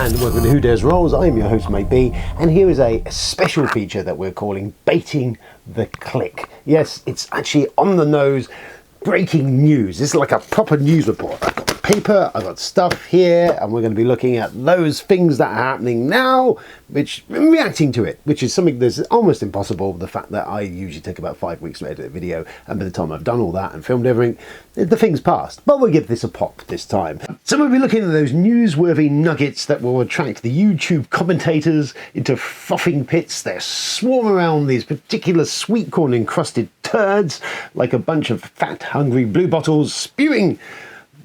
and welcome to Who Dares Rolls. I'm your host, Mate B, and here is a special feature that we're calling Baiting the Click. Yes, it's actually on the nose, breaking news. This is like a proper news report. I've got paper, I've got stuff here, and we're going to be looking at those things that are happening now, which reacting to it, which is something that's almost impossible. The fact that I usually take about 5 weeks to edit a video, and by the time I've done all that and filmed everything, the thing's passed. But we'll give this a pop this time. So we'll be looking at those newsworthy nuggets that will attract the YouTube commentators into frothing pits. They swarm around these particular sweet corn encrusted turds like a bunch of fat, hungry blue bottles spewing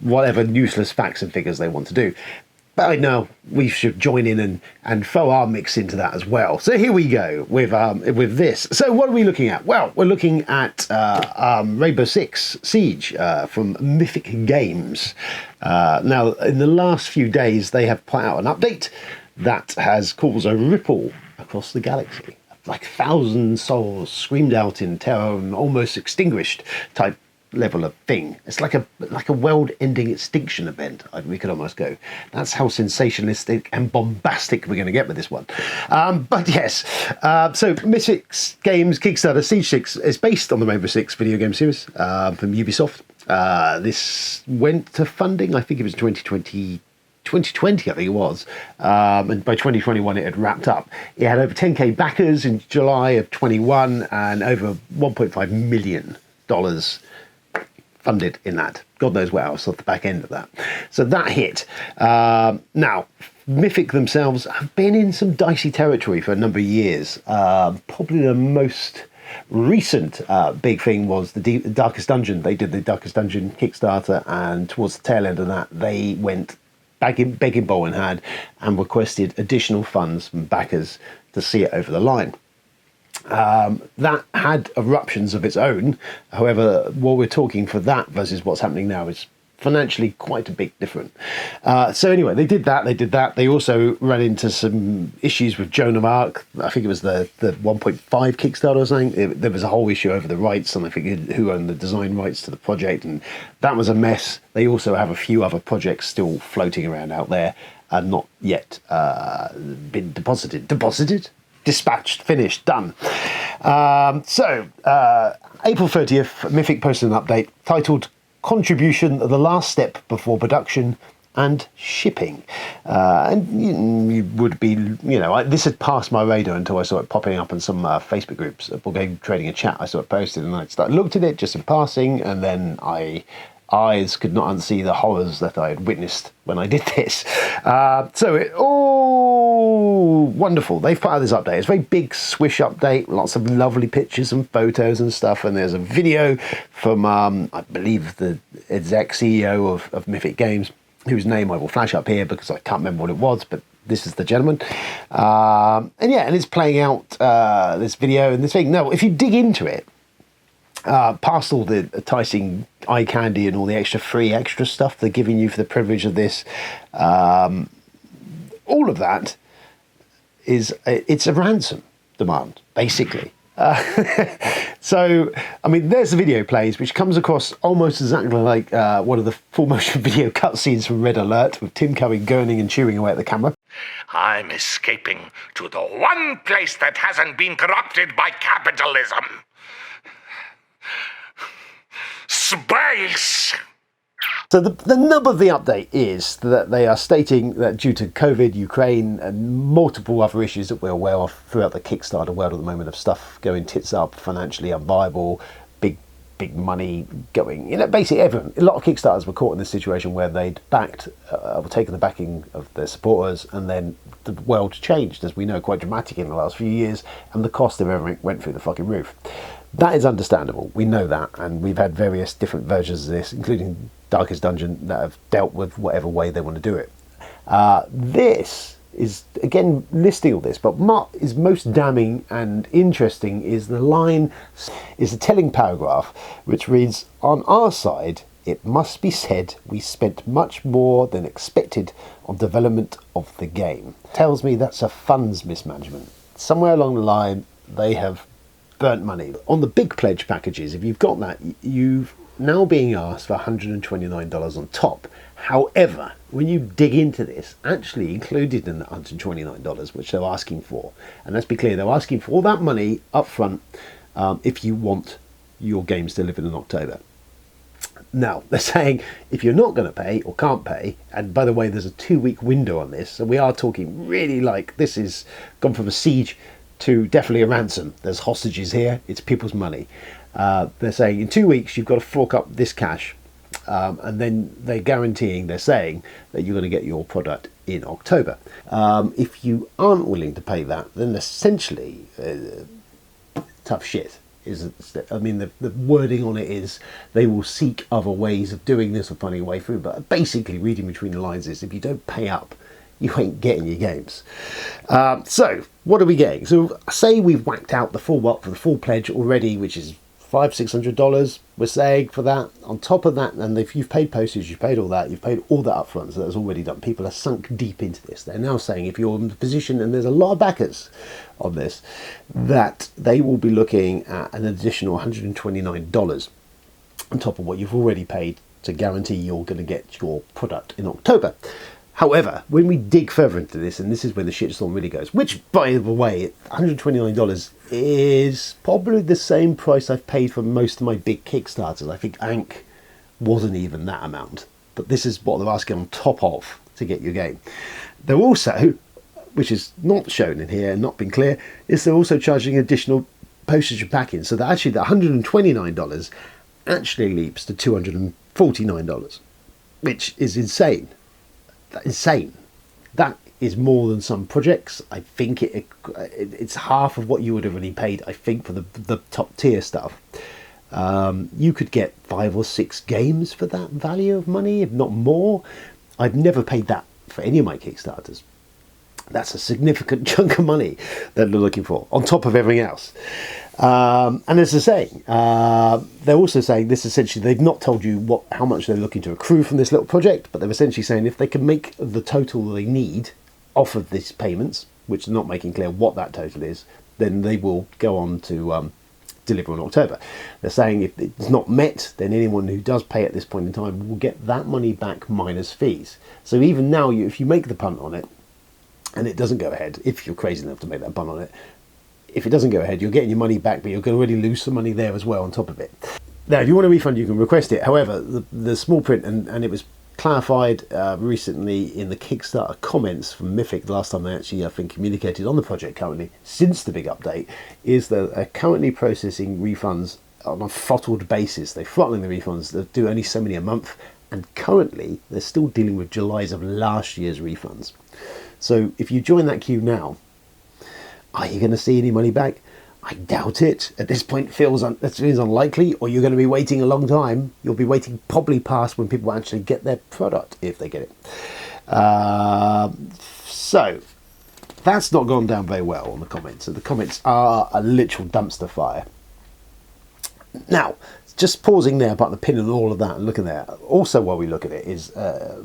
whatever useless facts and figures they want to do. But I know we should join in and throw our mix into that as well. So here we go with this. So what are we looking at? Well, we're looking at Rainbow Six Siege from Mythic Games. Now, in the last few days, they have put out an update that has caused a ripple across the galaxy. Like 1,000 souls screamed out in terror and almost extinguished type level of thing. It's like a world-ending extinction event, we could almost go. That's how sensationalistic and bombastic we're going to get with this one. But yes, so Mythic Games Kickstarter Siege 6 is based on the Rainbow Six video game series from Ubisoft. This went to funding, I think it was 2020, I think it was, and by 2021 it had wrapped up. It had over 10k backers in July of 21 and over $1.5 million funded in that. God knows what else at the back end of that. So that hit. Now, Mythic themselves have been in some dicey territory for a number of years. Probably the most recent big thing was the Darkest Dungeon. They did the Darkest Dungeon Kickstarter, and towards the tail end of that, they went begging bowl in hand and requested additional funds from backers to see it over the line. That had eruptions of its own. However, what we're talking for that versus what's happening now is financially quite a bit different. So anyway, they did that. They also ran into some issues with Joan of Arc. I think it was the 1.5 Kickstarter or something. There was a whole issue over the rights, and I think who owned the design rights to the project, and that was a mess. They also have a few other projects still floating around out there and not yet been dispatched, finished, done. So April 30th, Mythic posted an update titled Contribution, the last step before production and shipping. And you would be, this had passed my radar until I saw it popping up in some Facebook groups, Board Game Trading and Chat. I saw it posted and I looked at it just in passing, and then eyes could not unsee the horrors that I had witnessed when I did this. Wonderful. They've put out this update. It's a very big swish update, lots of lovely pictures and photos and stuff, and there's a video from, I believe, the exec CEO of Mythic Games, whose name I will flash up here because I can't remember what it was, but this is the gentleman. And it's playing out this video and this thing. Now, if you dig into it, past all the enticing eye candy and all the extra stuff they're giving you for the privilege of this, all of that it's a ransom demand, basically. So, I mean, there's the video plays, which comes across almost exactly like one of the full motion video cutscenes from Red Alert, with Tim Curry gurning and chewing away at the camera. I'm escaping to the one place that hasn't been corrupted by capitalism. Space! So the nub of the update is that they are stating that due to COVID, Ukraine, and multiple other issues that we're aware of throughout the Kickstarter world at the moment, of stuff going tits up, financially unviable, big money going, basically everyone. A lot of Kickstarters were caught in this situation where they'd backed, or taken the backing of their supporters, and then the world changed, as we know, quite dramatically in the last few years, and the cost of everything went through the fucking roof. That is understandable. We know that, and we've had various different versions of this, including Darkest Dungeon, that have dealt with whatever way they want to do it. This is, again, listing all this, but what is most damning and interesting is the telling paragraph, which reads, "On our side, it must be said we spent much more than expected on development of the game." Tells me that's a funds mismanagement. Somewhere along the line, they have burnt money. On the big pledge packages, if you've got that, you've now being asked for $129 on top. However, when you dig into this, actually included in the $129, which they're asking for, and let's be clear, they're asking for all that money up front if you want your games delivered in October. Now, they're saying if you're not going to pay or can't pay, and by the way, there's a 2-week window on this, so we are talking really like this is gone from a siege to definitely a ransom. There's hostages here, it's people's money. They're saying in 2 weeks you've got to fork up this cash, and then they're saying that you're going to get your product in October. If you aren't willing to pay that, then essentially tough shit. The wording on it is they will seek other ways of doing this or finding a way through, but basically reading between the lines is if you don't pay up, you ain't getting your games. So what are we getting? So say we've whacked out the full for the full pledge already, which is $500-600 we're saying for that. On top of that, and if you've paid postage, you've paid all that upfront, so that's already done. People are sunk deep into this. They're now saying if you're in the position, and there's a lot of backers on this, that they will be looking at an additional $129 on top of what you've already paid to guarantee you're going to get your product in October. However, when we dig further into this, and this is where the shitstorm really goes, which, by the way, $129 is probably the same price I've paid for most of my big Kickstarters. I think Ankh wasn't even that amount. But this is what they're asking on top of to get your game. They're also, which is not shown in here and not been clear, is they're also charging additional postage and packing. So that actually the $129 actually leaps to $249, which is insane. That is more than some projects. I think it's half of what you would have really paid, I think, for the top tier stuff. You could get 5 or 6 games for that value of money, if not more. I've never paid that for any of my Kickstarters. That's a significant chunk of money that they're looking for, on top of everything else. And as they're saying, they're also saying this essentially, they've not told you how much they're looking to accrue from this little project, but they're essentially saying if they can make the total they need off of these payments, which they're not making clear what that total is, then they will go on to deliver in October. They're saying if it's not met, then anyone who does pay at this point in time will get that money back minus fees. So even now, if you make the punt on it, and it doesn't go ahead, if you're crazy enough to make that punt on it, if it doesn't go ahead, you're getting your money back, but you're going to already lose some money there as well on top of it. Now, if you want a refund, you can request it. However, the small print, and it was clarified recently in the Kickstarter comments from Mythic, the last time they actually, I think, communicated on the project currently, since the big update, is that they're currently processing refunds on a throttled basis. They're throttling the refunds. They do only so many a month, and currently they're still dealing with July's of last year's refunds. So if you join that queue now, are you going to see any money back? I doubt it. At this point, that feels unlikely, or you're going to be waiting a long time. You'll be waiting probably past when people actually get their product, if they get it. So that's not gone down very well on the comments. So the comments are a literal dumpster fire. Now, just pausing there about the pin and all of that and looking there. Also, while we look at it, is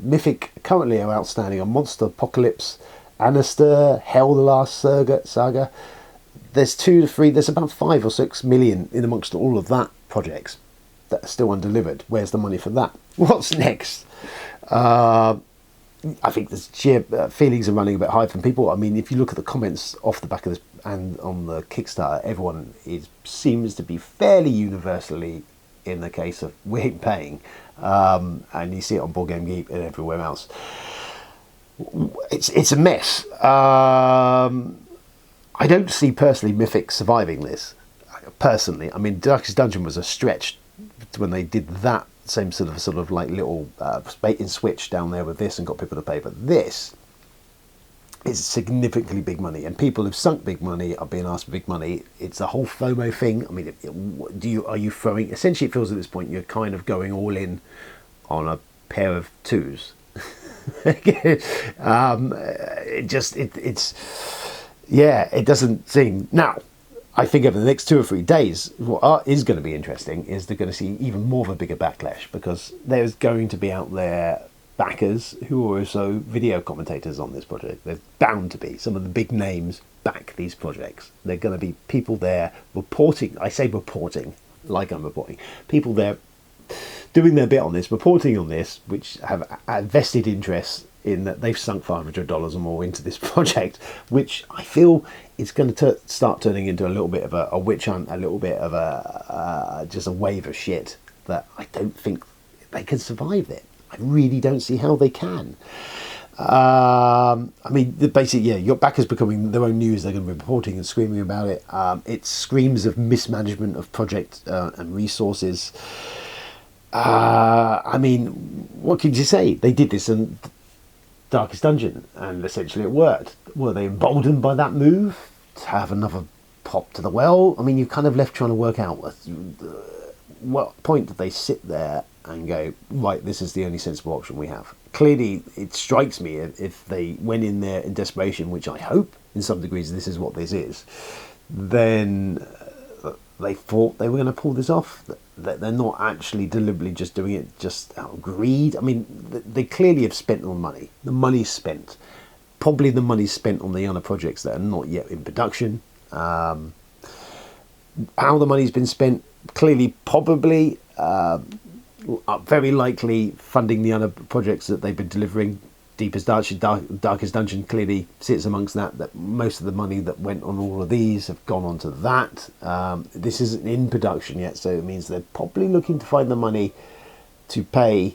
Mythic currently are outstanding on Monster Apocalypse, Anaster, Hell the Last Saga. There's 2 to 3, there's about 5 or 6 million in amongst all of that projects that are still undelivered. Where's the money for that? What's next? I think the sheer feelings are running a bit high from people. I mean, if you look at the comments off the back of this and on the Kickstarter, everyone seems to be fairly universally in the case of we ain't paying, and you see it on Board Game Geek and everywhere else. It's a mess. I don't see personally Mythic surviving this. Personally, I mean, Darkest Dungeon was a stretch when they did that same sort of like little bait and switch down there with this and got people to pay. But this is significantly big money, and people who've sunk big money are being asked for big money. It's a whole FOMO thing. I mean, are you throwing? Essentially, it feels at this point you're kind of going all in on a pair of twos. It doesn't seem. Now, I think over the next 2 or 3 days, what is going to be interesting is they're going to see even more of a bigger backlash, because there's going to be out there backers who are also video commentators on this project. There's bound to be some of the big names back these projects. There are going to be people there reporting. I say reporting like I'm reporting. People there doing their bit on this, reporting on this, which have a vested interest in that they've sunk $500 or more into this project, which I feel is going to start turning into a little bit of a witch hunt, a little bit of just a wave of shit that I don't think they can survive it. I really don't see how they can. I mean, basically, yeah, your backers becoming their own news. They're going to be reporting and screaming about it. It screams of mismanagement of project and resources. I mean, what could you say? They did this in Darkest Dungeon, and essentially it worked. Were they emboldened by that move to have another pop to the well? I mean, you're kind of left trying to work out what point did they sit there and go, right, this is the only sensible option we have. Clearly, it strikes me if they went in there in desperation, which I hope in some degrees this is what this is, then they thought they were going to pull this off. That they're not actually deliberately just doing it just out of greed. I mean, they clearly have spent on money. The money's spent. Probably the money's spent on the other projects that are not yet in production. How the money's been spent, clearly, probably, very likely funding the other projects that they've been delivering. Darkest Dungeon clearly sits amongst that most of the money that went on all of these have gone onto that. This isn't in production yet, so it means they're probably looking to find the money to pay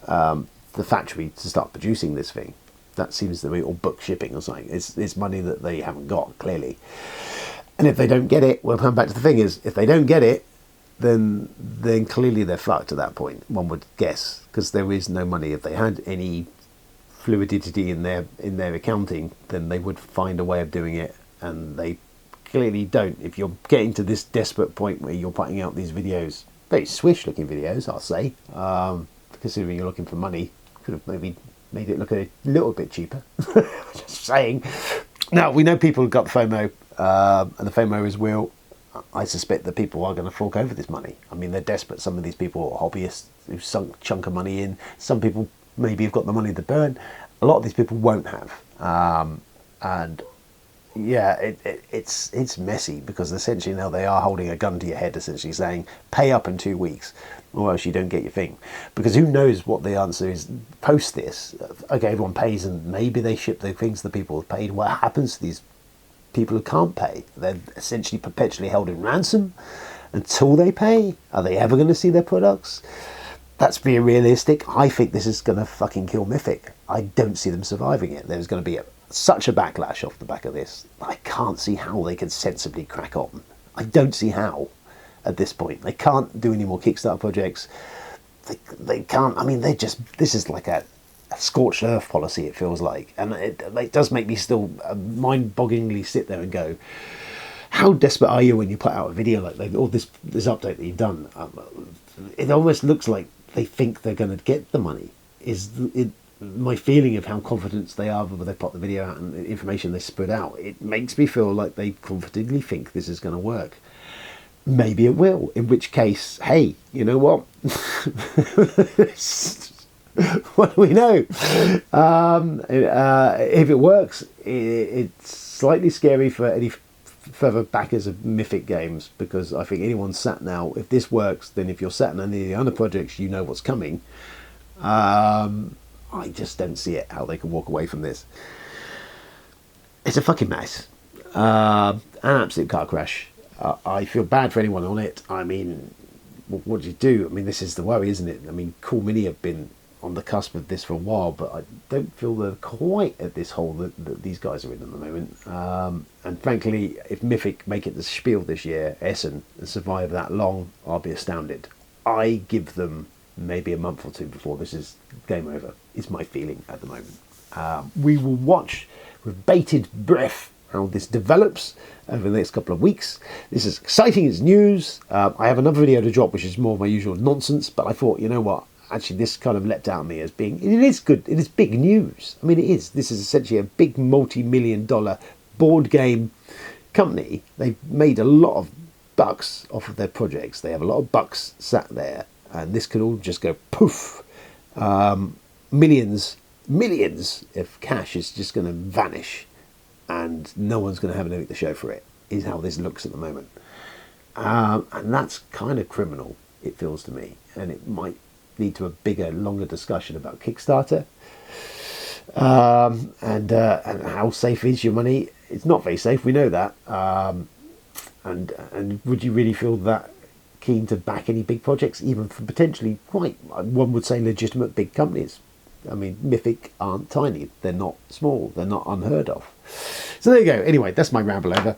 the factory to start producing this thing. That seems to be, or book shipping or something. It's money that they haven't got, clearly. And if they don't get it, we'll come back to the thing is, if they don't get it, then clearly they're fucked at that point, one would guess, because there is no money. If they had any fluidity in their accounting, then they would find a way of doing it, and they clearly don't. If you're getting to this desperate point where you're putting out these videos, very swish looking videos, I'll say, considering you're looking for money, could have maybe made it look a little bit cheaper. Just saying. Now, we know people have got the FOMO, and the FOMO is real. I suspect that people are going to fork over this money. I mean, they're desperate. Some of these people are hobbyists who've sunk a chunk of money in. Some people maybe have got the money to burn. A lot of these people won't have. And yeah, it's messy, because essentially now they are holding a gun to your head, essentially saying, pay up in 2 weeks or else you don't get your thing. Because who knows what the answer is post this. Okay, everyone pays and maybe they ship their things to the people who've paid. What happens to these people who can't pay? They're essentially perpetually held in ransom until they pay. Are they ever going to see their products? That's being realistic. I think this is going to fucking kill Mythic. I don't see them surviving it. There's going to be such a backlash off the back of this. I can't see how they can sensibly crack on. I don't see how at this point. They can't do any more Kickstarter projects. They can't. I mean, this is like a scorched earth policy, it feels like. And it does make me still mind-bogglingly sit there and go, how desperate are you when you put out a video like that, or this update that you've done? It almost looks like they think they're going to get the money. My feeling of how confident they are when they put the video out and the information they spread out, it makes me feel like they confidently think this is going to work. Maybe it will, in which case, hey, you know what? What do we know? If it works, it's slightly scary for any further backers of Mythic Games, because I think anyone sat now, if this works, then if you're sat on any of the other projects, you know what's coming. I just don't see it, how they can walk away from this. It's a fucking mess. An absolute car crash. I feel bad for anyone on it. I mean, what do you do? I mean, this is the worry, isn't it? I mean, Cool Mini have been on the cusp of this for a while, but I don't feel they're quite at this hole that these guys are in at the moment. And frankly, if Mythic make it the spiel this year, Essen, and survive that long, I'll be astounded. I give them maybe a month or two before this is game over, is my feeling at the moment. We will watch with bated breath how this develops over the next couple of weeks. This is exciting, it's news. I have another video to drop, which is more of my usual nonsense, but I thought, you know what, actually this kind of leapt out at me as being, it is good, it is big news. I mean, it is. This is essentially a big multi-million-dollar board game company. They've made a lot of bucks off of their projects. They have a lot of bucks sat there, and this could all just go poof. Millions of cash is just going to vanish, and no one's going to have anything to show for it, is how this looks at the moment. And that's kind of criminal. it feels to me, and it might lead to a bigger, longer discussion about Kickstarter. And how safe is your money? It's not very safe, we know that. And would you really feel that keen to back any big projects, even from potentially quite, one would say, legitimate big companies? I mean, Mythic aren't tiny, they're not small, they're not unheard of. So there you go. Anyway, that's my ramble over.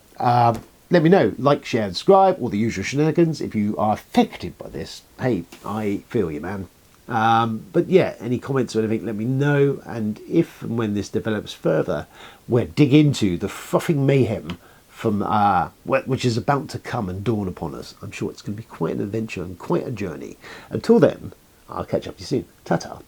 Let me know, like, share, and subscribe, all the usual shenanigans. If you are affected by this, hey, I feel you, man. But yeah, any comments or anything, let me know. And if and when this develops further, we'll dig into the frothing mayhem from which is about to come and dawn upon us. I'm sure it's going to be quite an adventure and quite a journey. Until then, I'll catch up with you soon. Ta-ta.